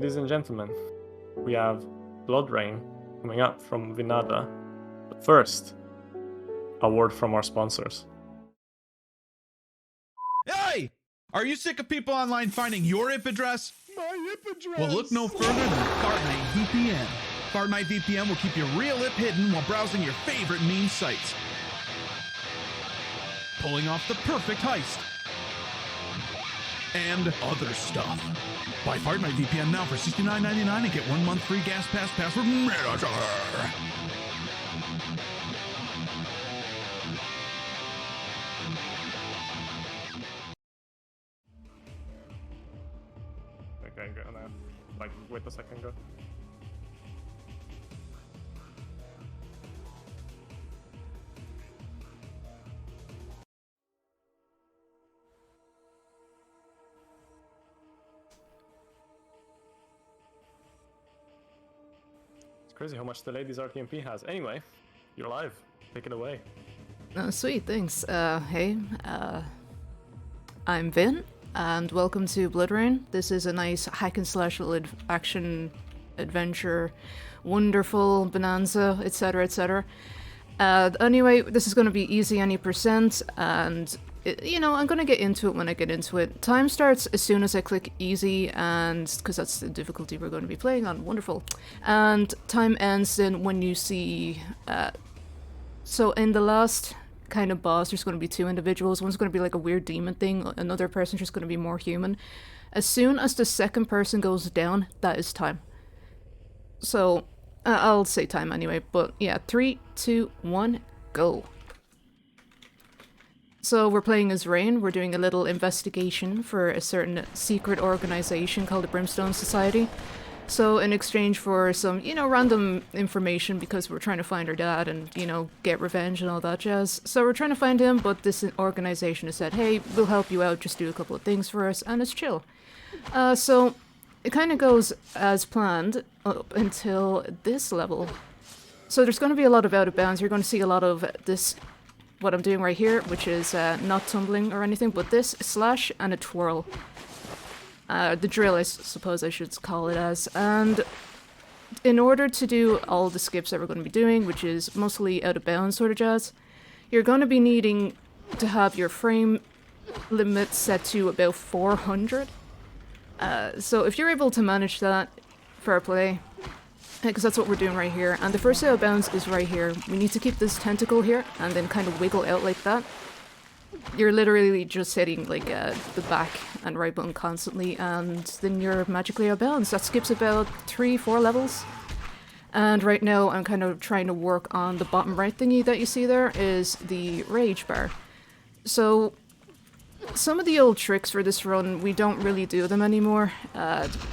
Ladies and gentlemen, we have Bloodrayne coming up from Vynnada. But first, a word from our sponsors. Hey! Are you sick of people online finding your IP address? My IP address! Well, look no further than Fartnite VPN. Fartnite VPN will keep your real IP hidden while browsing your favorite meme sites. Pulling off the perfect heist. And other stuff. Buy Fartnite VPN now for $69.99 and get 1 month free gas pass password manager. Okay, go now. Like, wait a second, go. It's crazy how much delay this RTMP has. Anyway, you're live. Take it away. Oh, sweet, thanks. Hey, I'm Vin, and welcome to Bloodrayne. This is a nice hack and slash little action adventure, wonderful bonanza, etc., etc. Anyway, this is going to be easy any percent, and I'm going to get into it when I get into it. Time starts as soon as I click easy, and because that's the difficulty we're going to be playing on. Wonderful. And time ends then when you see. So in the last kind of boss, there's going to be two individuals. One's going to be like a weird demon thing. Another person's just going to be more human. As soon as the second person goes down, that is time. So I'll say time anyway. But yeah, 3, 2, 1, go. So we're playing as Rain. We're doing a little investigation for a certain secret organization called the Brimstone Society. So in exchange for some, random information, because we're trying to find our dad and, get revenge and all that jazz. So we're trying to find him, but this organization has said, hey, we'll help you out, just do a couple of things for us, and it's chill. So it kind of goes as planned up until this level. So there's going to be a lot of out of bounds. You're going to see a lot of this, what I'm doing right here, which is not tumbling or anything, but this slash and a twirl. The drill, I suppose I should call it as. And in order to do all the skips that we're going to be doing, which is mostly out of bounds sort of jazz, you're going to be needing to have your frame limit set to about 400. So if you're able to manage that, fair play, because that's what we're doing right here. And the first out of bounds is right here. We need to keep this tentacle here and then kind of wiggle out like that. You're literally just hitting like the back and right button constantly, and then you're magically out of bounds. That skips about 3-4 levels. And right now I'm kind of trying to work on the bottom right thingy that you see there is the rage bar. So some of the old tricks for this run, we don't really do them anymore.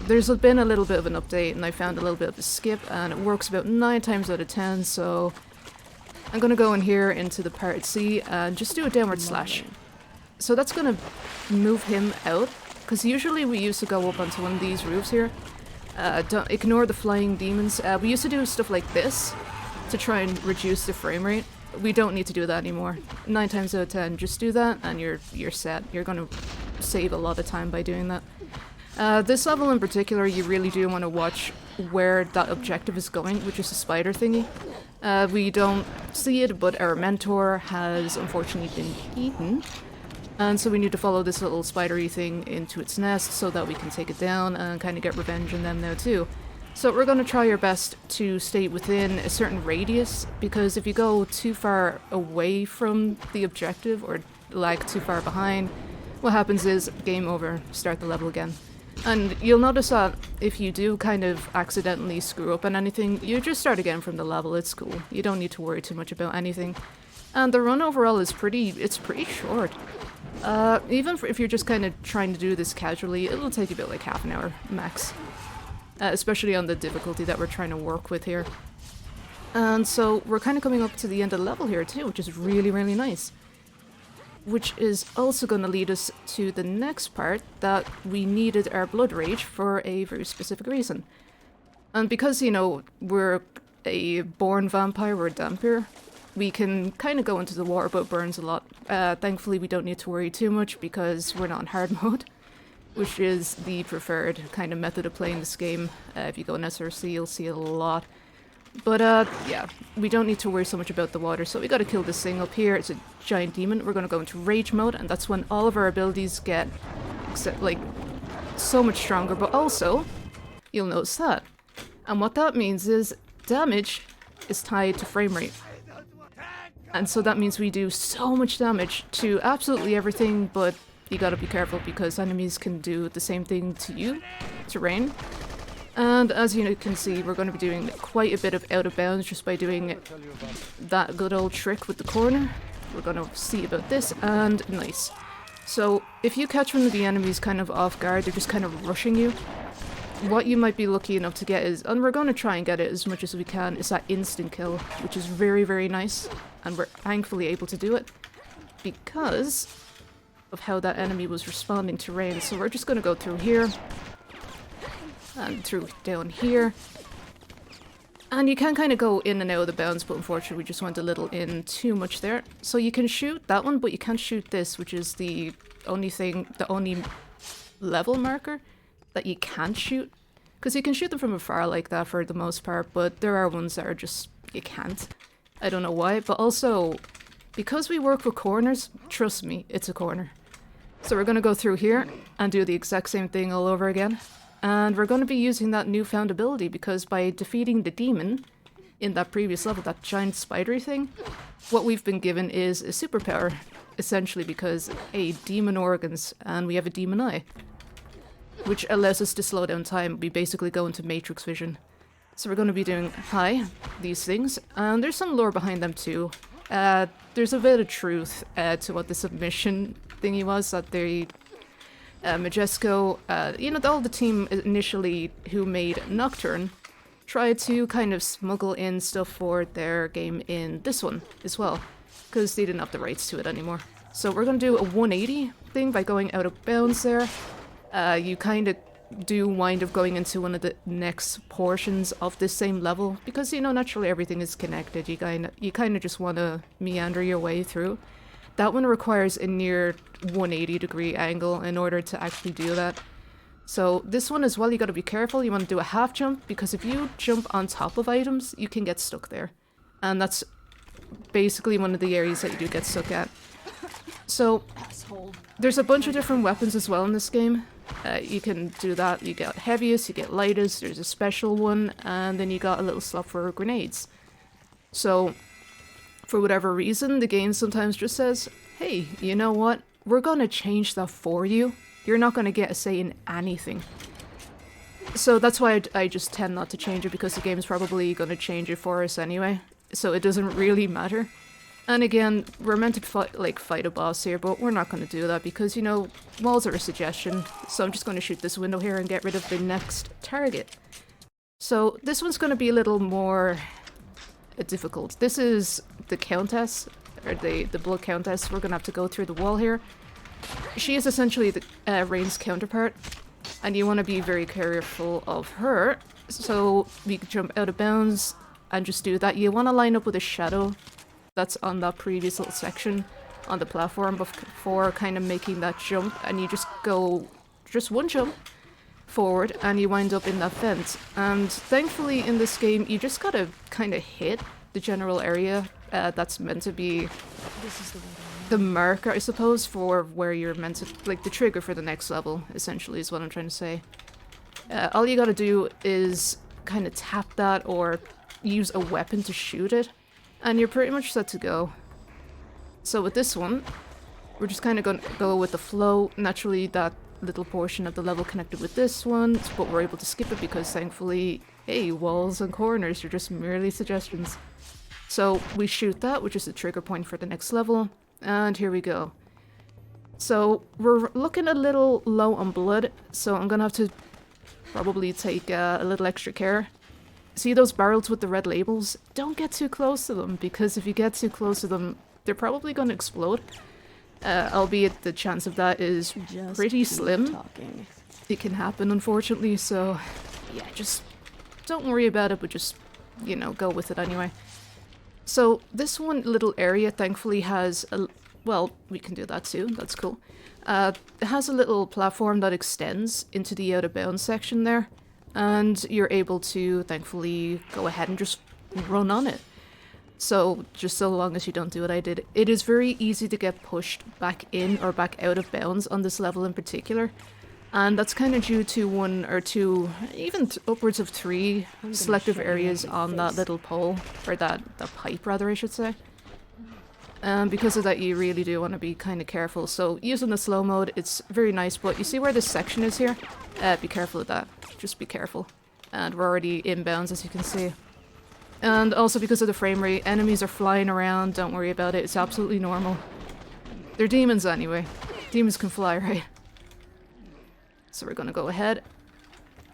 There's been a little bit of an update and I found a little bit of a skip, and it works about 9 times out of 10, so I'm going to go in here into the part C and just do a downward slash. So that's going to move him out, because usually we used to go up onto one of these roofs here. Don't ignore the flying demons. We used to do stuff like this to try and reduce the frame rate. We don't need to do that anymore. 9 times out of 10, just do that and you're set. You're going to save a lot of time by doing that. This level in particular, you really do want to watch where that objective is going, which is the spider thingy. We don't see it, but our mentor has unfortunately been eaten. And so we need to follow this little spidery thing into its nest so that we can take it down and kind of get revenge on them now too. So we're going to try our best to stay within a certain radius, because if you go too far away from the objective or lag too far behind, what happens is game over, start the level again. And you'll notice that if you do kind of accidentally screw up on anything, you just start again from the level. It's cool. You don't need to worry too much about anything. And the run overall is pretty short. Even if you're just kind of trying to do this casually, it'll take you about like half an hour max. Especially on the difficulty that we're trying to work with here. And so we're kind of coming up to the end of the level here too, which is really, really nice. Which is also going to lead us to the next part, that we needed our blood rage for a very specific reason. And because, we're a born vampire, we're a Dhampir, we can kind of go into the water, but it burns a lot. Thankfully we don't need to worry too much because we're not in hard mode. which is the preferred kind of method of playing this game. If you go in SRC, you'll see it a lot. But yeah, we don't need to worry so much about the water, so we gotta kill this thing up here. It's a giant demon. We're gonna go into rage mode, and that's when all of our abilities get, like, so much stronger, but also, you'll notice that. And what that means is damage is tied to frame rate. And so that means we do so much damage to absolutely everything, but you gotta be careful because enemies can do the same thing to you, to Rain. And as you can see, we're going to be doing quite a bit of out of bounds just by doing that good old trick with the corner. We're going to see about this, and nice. So if you catch one of the enemies kind of off guard, they're just kind of rushing you, what you might be lucky enough to get is, and we're going to try and get it as much as we can, is that instant kill, which is very, very nice. And we're thankfully able to do it because of how that enemy was responding to Rain. So we're just going to go through here. And through down here. And you can kind of go in and out of the bounds, but unfortunately we just went a little in too much there. So you can shoot that one, but you can't shoot this, which is the only level marker that you can't shoot. Because you can shoot them from afar like that for the most part, but there are ones that are just, you can't. I don't know why, but also, because we work with corners, trust me, it's a corner. So we're going to go through here and do the exact same thing all over again. And we're going to be using that newfound ability because by defeating the demon in that previous level, that giant spidery thing, what we've been given is a superpower, essentially because, hey, demon organs, and we have a demon eye, which allows us to slow down time. We basically go into matrix vision. So we're going to be doing, these things, and there's some lore behind them too. There's a bit of truth to what the submission thingy was, that they... Majesco, all the team initially who made Nocturne tried to kind of smuggle in stuff for their game in this one as well, because they didn't have the rights to it anymore. So we're going to do a 180 thing by going out of bounds there. You kind of do wind up going into one of the next portions of this same level, because, naturally everything is connected. You kind of just want to meander your way through. That one requires a near 180-degree angle in order to actually do that. So this one as well, you gotta be careful. You want to do a half jump, because if you jump on top of items, you can get stuck there. And that's basically one of the areas that you do get stuck at. So there's a bunch of different weapons as well in this game. You can do that. You get heaviest, you get lightest, there's a special one, and then you got a little slot for grenades. So... for whatever reason, the game sometimes just says, hey, you know what? We're gonna change that for you. You're not gonna get a say in anything. So that's why I just tend not to change it, because the game's probably gonna change it for us anyway. So it doesn't really matter. And again, we're meant to fight a boss here, but we're not gonna do that because, walls are a suggestion. So I'm just gonna shoot this window here and get rid of the next target. So this one's gonna be a little more... difficult. This is the Countess, or the Blood Countess. We're gonna have to go through the wall here. She is essentially the Rain's counterpart, and you want to be very careful of her. So we can jump out of bounds and just do that. You want to line up with a shadow that's on that previous little section on the platform before kind of making that jump, and you just go one jump forward and you wind up in that fence. And thankfully in this game you just gotta kind of hit the general area that's meant to be the marker, I suppose, for where you're meant to, like the trigger for the next level, essentially is what I'm trying to say. All you gotta do is kind of tap that or use a weapon to shoot it, and you're pretty much set to go. So with this one, we're just kind of gonna go with the flow. Naturally that little portion of the level connected with this one, but we're able to skip it because thankfully, hey, walls and corners are just merely suggestions. So we shoot that, which is the trigger point for the next level, and here we go. So we're looking a little low on blood, so I'm gonna have to probably take a little extra care. See those barrels with the red labels? Don't get too close to them, because if you get too close to them, they're probably gonna explode. Albeit the chance of that is pretty slim. It can happen, unfortunately, so yeah, just don't worry about it, but just, go with it anyway. So this one little area thankfully has well, we can do that too, that's cool. It has a little platform that extends into the out of bounds section there, and you're able to, thankfully, go ahead and just run on it. So, just so long as you don't do what I did. It is very easy to get pushed back in or back out of bounds on this level in particular. And that's kind of due to 1 or 2, even upwards of 3 selective areas on that little pole, or that pipe rather I should say. And because of that you really do want to be kind of careful. So using the slow mode, it's very nice, but you see where this section is here? Be careful of that. Just be careful. And we're already inbounds as you can see. And also because of the frame rate, enemies are flying around, don't worry about it, it's absolutely normal. They're demons anyway. Demons can fly, right? So we're gonna go ahead.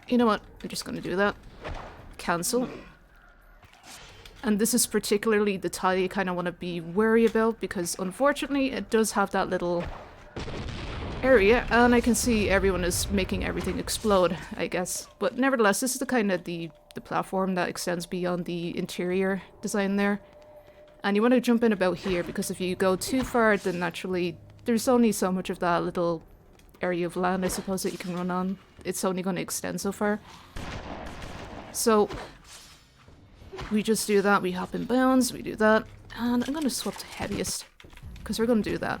You know what? I'm just gonna do that. Cancel. And this is particularly the tile you kind of want to be wary about, because unfortunately it does have that little area, and I can see everyone is making everything explode, I guess. But nevertheless, this is the kind of the platform that extends beyond the interior design there. And you want to jump in about here, because if you go too far, then naturally there's only so much of that little area of land, I suppose, that you can run on. It's only going to extend so far. So we just do that, we hop in bounds, we do that, and I'm going to swap to heaviest, because we're going to do that.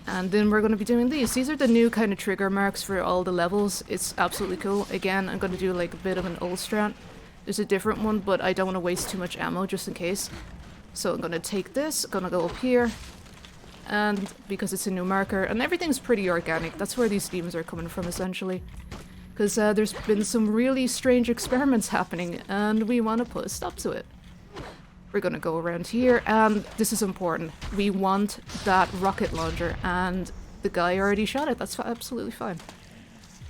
And then we're going to be doing these. These are the new kind of trigger marks for all the levels. It's absolutely cool. Again, I'm going to do like a bit of an old strat. There's a different one, but I don't want to waste too much ammo just in case. So I'm going to take this, going to go up here, and because it's a new marker, and everything's pretty organic. That's where these demons are coming from, essentially. Because there's been some really strange experiments happening, and we want to put a stop to it. We're going to go around here, and this is important. We want that rocket launcher, and the guy already shot it. That's absolutely fine.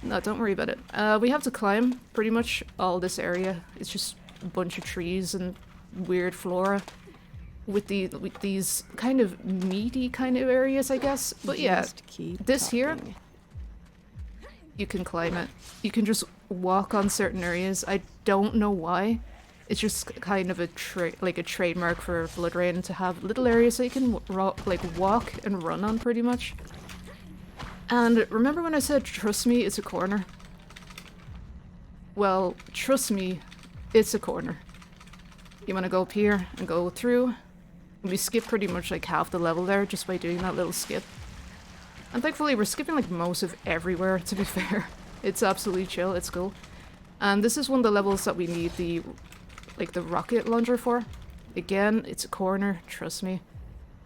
No, don't worry about it. We have to climb pretty much all this area. It's just a bunch of trees and weird flora with these kind of meaty kind of areas, I guess. But yeah, this here, you can climb it. You can just walk on certain areas. I don't know why. It's just kind of a trademark for Bloodrayne to have little areas that you can walk and run on pretty much. And remember when I said trust me, it's a corner? Well, trust me, it's a corner. You want to go up here and go through. And we skip pretty much like half the level there just by doing that little skip. And thankfully we're skipping like most of everywhere, to be fair. It's absolutely chill, it's cool. And this is one of the levels that we need the rocket launcher for. Again, it's a corner, trust me.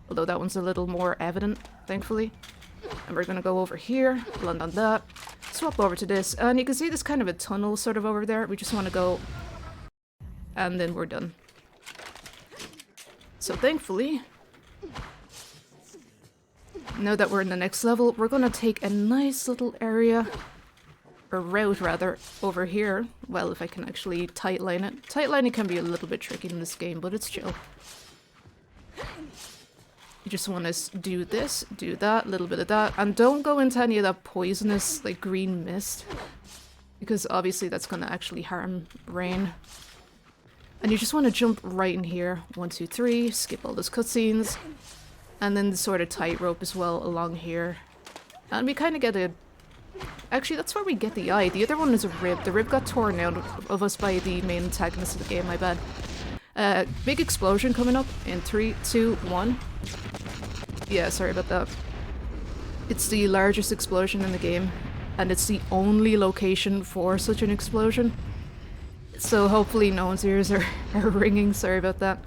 Although that one's a little more evident, thankfully. And we're gonna go over here, land on that, swap over to this, and you can see there's kind of a tunnel sort of over there. We just want to go, and then we're done. So thankfully, now that we're in the next level, we're gonna take a nice little area, or route rather, over here. Well, if I can actually tightline it. Tightlining can be a little bit tricky in this game, but it's chill. You just want to do this, do that, a little bit of that, and don't go into any of that poisonous, like, green mist, because obviously that's going to actually harm Rain. And you just want to jump right in here. 1, 2, 3, skip all those cutscenes, and then the sort of tightrope as well along here. And we kind of get a... Actually, that's where we get the eye. The other one is a rib. The rib got torn out of us by the main antagonist of the game, my bad. Big explosion coming up in 3, 2, 1. Yeah, sorry about that. It's the largest explosion in the game, and it's the only location for such an explosion. So hopefully no one's ears are ringing, sorry about that.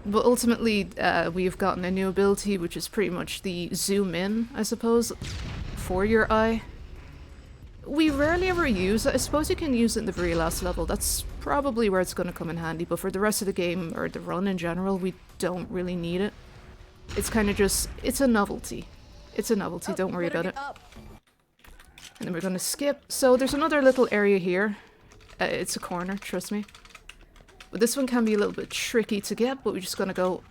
But ultimately, we've gotten a new ability, which is pretty much the zoom in, I suppose, for your eye. We rarely ever use it. I suppose you can use it in the very last level. That's probably where it's going to come in handy, but for the rest of the game, or the run in general, we don't really need it. It's kind of just, it's a novelty. It's a novelty, don't worry about it. And then we're going to skip. So there's another little area here. It's a corner, trust me. But this one can be a little bit tricky to get, but we're just going to go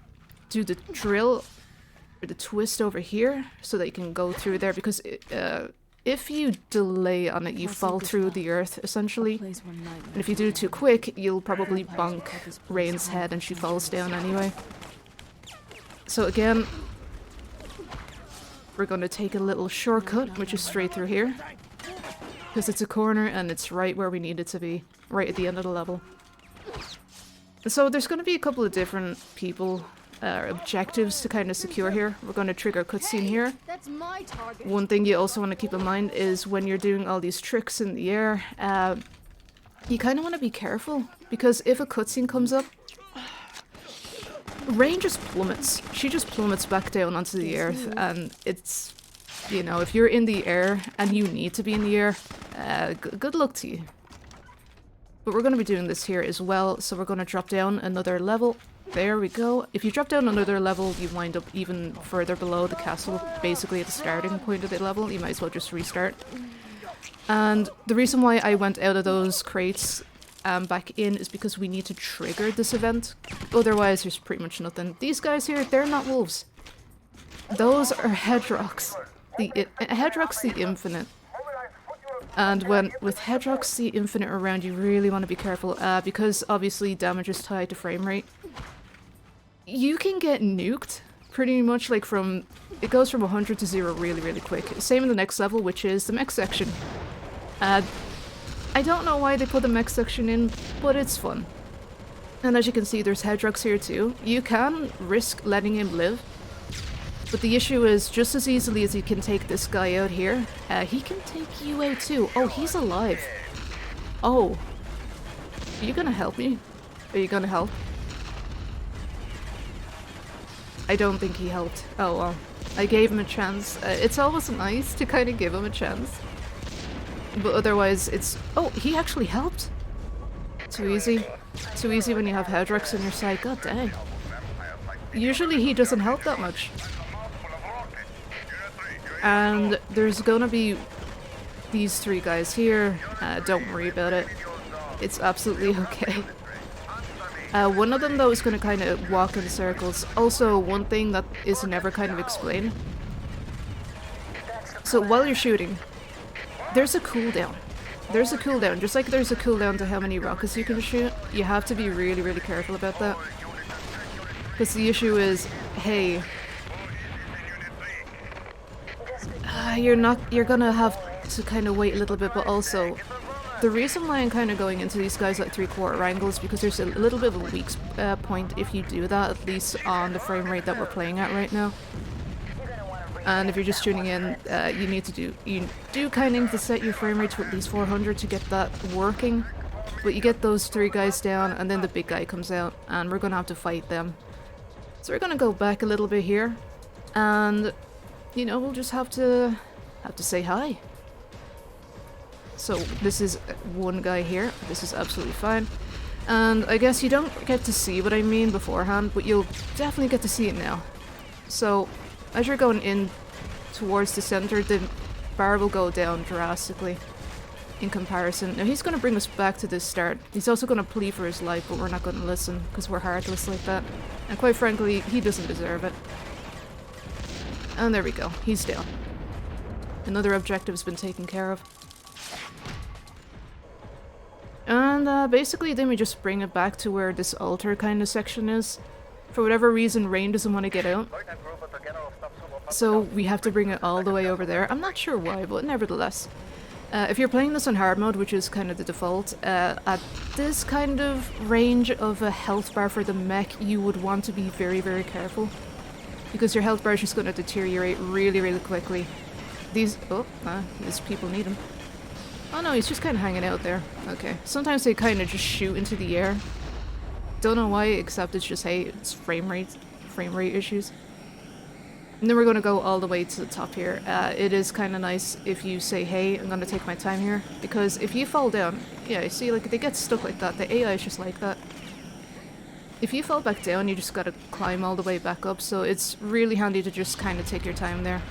do the drill, or the twist over here, so that you can go through there, because if you delay on it, you fall through the earth, essentially. And if you do it too quick, you'll probably bonk Rain's head and she falls down anyway. So again, we're going to take a little shortcut, which is straight through here. Because it's a corner and it's right where we need it to be, right at the end of the level. So there's going to be a couple of different people, objectives to kind of secure here. We're going to trigger a cutscene here. That's my target. One thing you also want to keep in mind is when you're doing all these tricks in the air, you kind of want to be careful, because if a cutscene comes up, Rain just plummets. She just plummets back down onto the earth, and it's, you know, if you're in the air and you need to be in the air, good luck to you. But we're going to be doing this here as well, so we're going to drop down another level. There we go. If you drop down another level, you wind up even further below the castle, basically at the starting point of the level. You might as well just restart. And the reason why I went out of those crates back in is because we need to trigger this event. Otherwise, there's pretty much nothing. These guys here, they're not wolves. Those are Hedrox. Hedrox the Infinite. And with Hedrox the Infinite around, you really want to be careful, because obviously damage is tied to frame rate. You can get nuked pretty much, like from... It goes from 100 to 0 really, really quick. Same in the next level, which is the mech section. I don't know why they put the mech section in, but it's fun. And as you can see, there's Hedrox here too. You can risk letting him live, but the issue is, just as easily as he can take this guy out here, he can take you out too. Oh, he's alive. Oh. Are you gonna help me? Are you gonna help? I don't think he helped. Oh well. I gave him a chance. It's always nice to kind of give him a chance. But otherwise, it's... Oh, he actually helped! Too easy. Too easy when you have Hedrox on your side. God dang. Usually he doesn't help that much. And there's gonna be these three guys here. Don't worry about it. It's absolutely okay. One of them, though, is gonna kind of walk in circles. Also, one thing that is never kind of explained. So while you're shooting, there's a cooldown. There's a cooldown. Just like there's a cooldown to how many rockets you can shoot, you have to be really, really careful about that. Because the issue is, hey, you're gonna have to kind of wait a little bit, but also, the reason why I'm kind of going into these guys at 3/4 angles is because there's a little bit of a weak point if you do that, at least on the frame rate that we're playing at right now. And if you're just tuning in, you do kind of need to set your frame rate to at least 400 to get that working. But you get those three guys down, and then the big guy comes out, and we're gonna have to fight them. So we're gonna go back a little bit here, and you know, we'll just have to say hi. So this is one guy here. This is absolutely fine. And I guess you don't get to see what I mean beforehand, but you'll definitely get to see it now. So as you're going in towards the center, the bar will go down drastically in comparison. Now he's going to bring us back to this start. He's also going to plead for his life, but we're not going to listen because we're heartless like that. And quite frankly, he doesn't deserve it. And there we go. He's down. Another objective's been taken care of. And basically then we just bring it back to where this altar kind of section is. For whatever reason, Rain doesn't want to get out. So we have to bring it all the way over there. I'm not sure why, but nevertheless. If you're playing this on hard mode, which is kind of the default, at this kind of range of a health bar for the mech, you would want to be very, very careful. Because your health bar is just going to deteriorate really, really quickly. These people need him. Oh no, he's just kind of hanging out there. Okay. Sometimes they kind of just shoot into the air. Don't know why, except it's just, hey, it's frame rate issues. And then we're going to go all the way to the top here. It is kind of nice if you say, hey, I'm going to take my time here. Because if you fall down, yeah, you see, like, they get stuck like that. The AI is just like that. If you fall back down, you just got to climb all the way back up. So it's really handy to just kind of take your time there.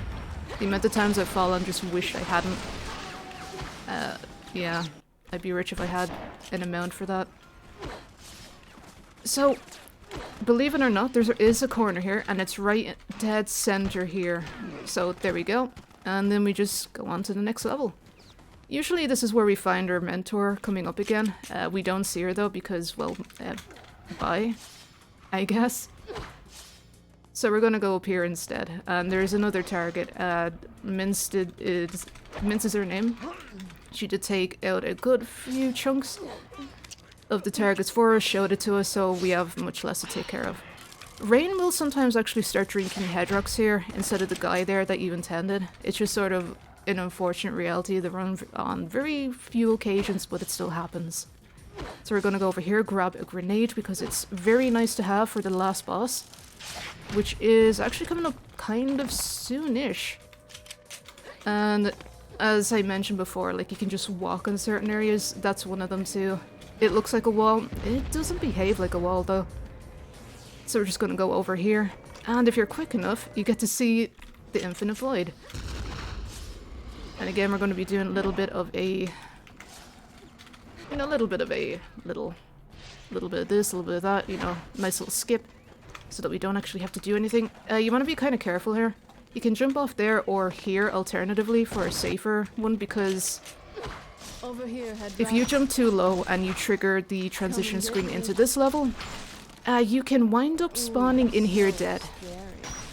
The amount of times I've fallen, just wish I hadn't. Yeah, I'd be rich if I had an amount for that. So, believe it or not, there is a corner here, and it's right dead center here. So, there we go. And then we just go on to the next level. Usually this is where we find our mentor coming up again. We don't see her though, because, well, bye, I guess. So we're gonna go up here instead. And there's another target. Mince is her name. She did take out a good few chunks of the targets for us, showed it to us, so we have much less to take care of. Rain will sometimes actually start drinking Hedrox here instead of the guy there that you intended. It's just sort of an unfortunate reality that runs on very few occasions, but it still happens. So we're gonna go over here, grab a grenade, because it's very nice to have for the last boss, which is actually coming up kind of soonish. And as I mentioned before, like, you can just walk in certain areas. That's one of them too. It looks like a wall. It doesn't behave like a wall though. So we're just gonna go over here. And if you're quick enough, you get to see the infinite void. And again, we're going to be doing a little bit of a... You know, a little bit of this, a little bit of that, you know, nice little skip. So that we don't actually have to do anything. You want to be kind of careful here. You can jump off there or here alternatively for a safer one, because Over here, if you jump too low and you trigger the transition screen into this level, you can wind up spawning in here dead.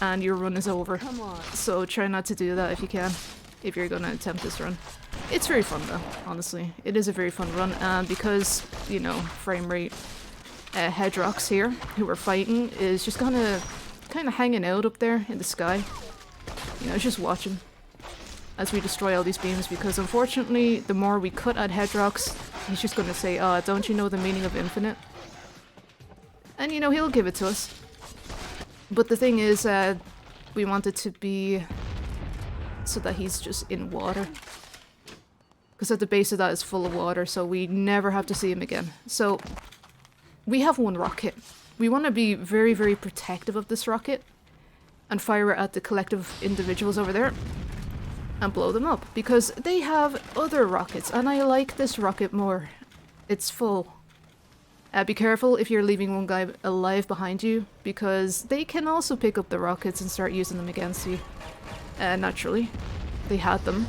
And your run is over. Come on. So try not to do that if you can, if you're going to attempt this run. It's very fun though, honestly. It is a very fun run, and because, you know, frame rate, Hedrox here, who we're fighting, is just kind of hanging out up there in the sky. You know, just watching as we destroy all these beams, because unfortunately, the more we cut at Hedrox, he's just going to say, don't you know the meaning of infinite? And, you know, he'll give it to us. But the thing is, we want it to be so that he's just in water. Because at the base of that is full of water, so we never have to see him again. So, we have one rocket. We want to be very, very protective of this rocket and fire it at the collective individuals over there and blow them up, because they have other rockets, and I like this rocket more. It's full. Be careful if you're leaving one guy alive behind you, because they can also pick up the rockets and start using them against you. Naturally, they had them,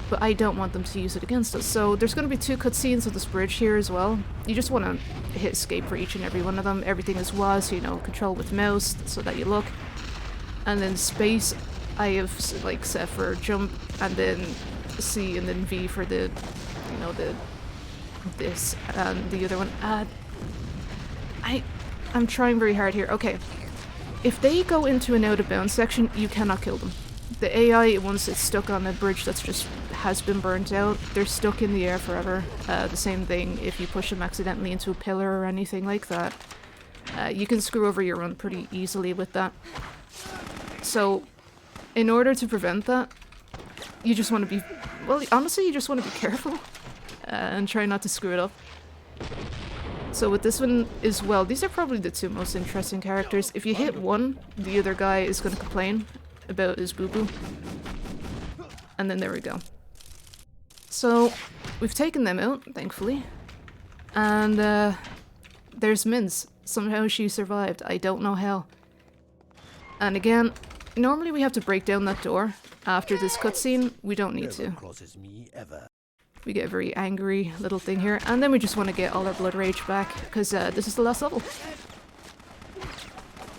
but I don't want them to use it against us. So there's going to be 2 cutscenes of this bridge here as well. You just want to hit escape for each and every one of them. Everything is WAS, you know, control with mouse so that you look. And then space, I have like set for jump, and then C and then V for the, you know, this and the other one. I'm trying very hard here. Okay, if they go into an out of bounds section, you cannot kill them. The AI, once it's stuck on a bridge that's just has been burnt out, they're stuck in the air forever. The same thing if you push them accidentally into a pillar or anything like that. You can screw over your run pretty easily with that. So, in order to prevent that, you just want to be, well, honestly, you just want to be careful and try not to screw it up. So with this one as well, these are probably the 2 most interesting characters. If you hit one, the other guy is going to complain about his boo-boo. And then there we go. So, we've taken them out, thankfully. And there's Minz. Somehow she survived. I don't know how. And again, normally we have to break down that door. After this cutscene, we don't need to. We get a very angry little thing here, and then we just want to get all our blood rage back, because this is the last level.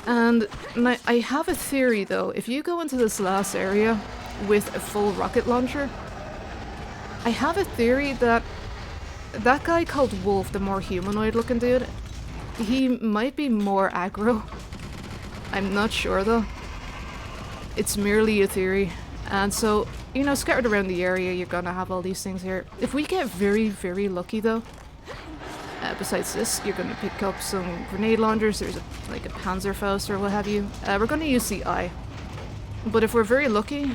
And I have a theory though, if you go into this last area with a full rocket launcher, I have a theory that that guy called Wolf, the more humanoid looking dude, he might be more aggro. I'm not sure though. It's merely a theory. And so, you know, scattered around the area, you're gonna have all these things here. If we get very, very lucky though, besides this, you're gonna pick up some grenade launchers. There's like a Panzerfaust or what have you. We're gonna use the eye. But if we're very lucky,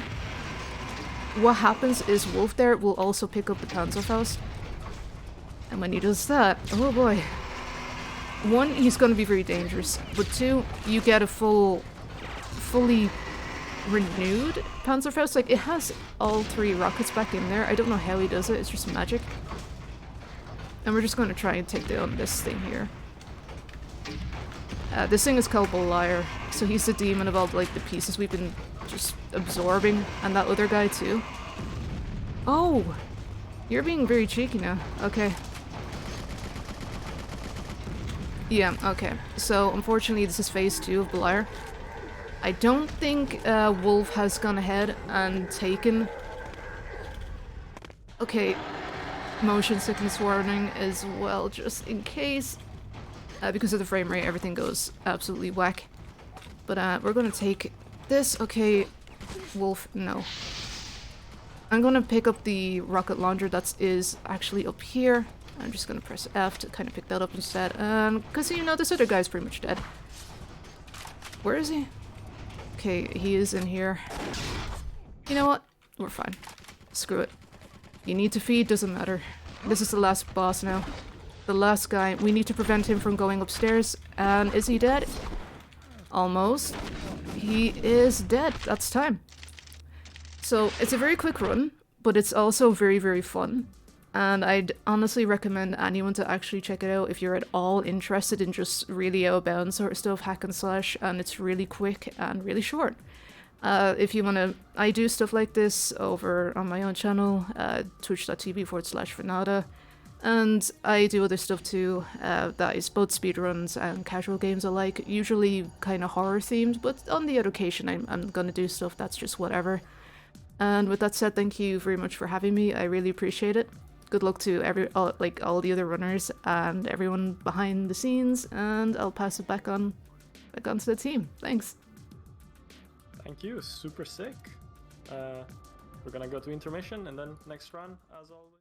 what happens is Wolf there will also pick up the Panzerfaust. And when he does that, oh boy. 1, he's gonna be very dangerous. But 2, you get a fully renewed Panzerfaust. Like, it has all 3 rockets back in there. I don't know how he does it, it's just magic. And we're just going to try and take down this thing here. This thing is called Beliar, so he's the demon of all like the pieces we've been just absorbing, and that other guy too. Oh! You're being very cheeky now. Okay. Yeah, okay. So, unfortunately, this is phase 2 of Beliar. I don't think Wolf has gone ahead and taken... Okay, motion sickness warning as well, just in case. Because of the frame rate, everything goes absolutely whack. But we're gonna take this. Okay, Wolf, no. I'm gonna pick up the rocket launcher that is actually up here. I'm just gonna press F to kind of pick that up instead. Because, you know, this other guy's pretty much dead. Where is he? Okay, he is in here. You know what? We're fine. Screw it. You need to feed, doesn't matter. This is the last boss now. The last guy. We need to prevent him from going upstairs. And is he dead? Almost. He is dead. That's time. So, it's a very quick run, but it's also very, very fun. And I'd honestly recommend anyone to actually check it out if you're at all interested in just really out-of-bounds sort of stuff, hack and slash, and it's really quick and really short. If you want to... I do stuff like this over on my own channel, twitch.tv/Vynnada, and I do other stuff too, that is both speedruns and casual games alike, usually kind of horror-themed, but on the odd occasion I'm gonna do stuff that's just whatever. And with that said, thank you very much for having me, I really appreciate it. Good luck to all the other runners and everyone behind the scenes, and I'll pass it back on to the team. Thanks. Thank you, super sick. We're gonna go to intermission and then next run, as always.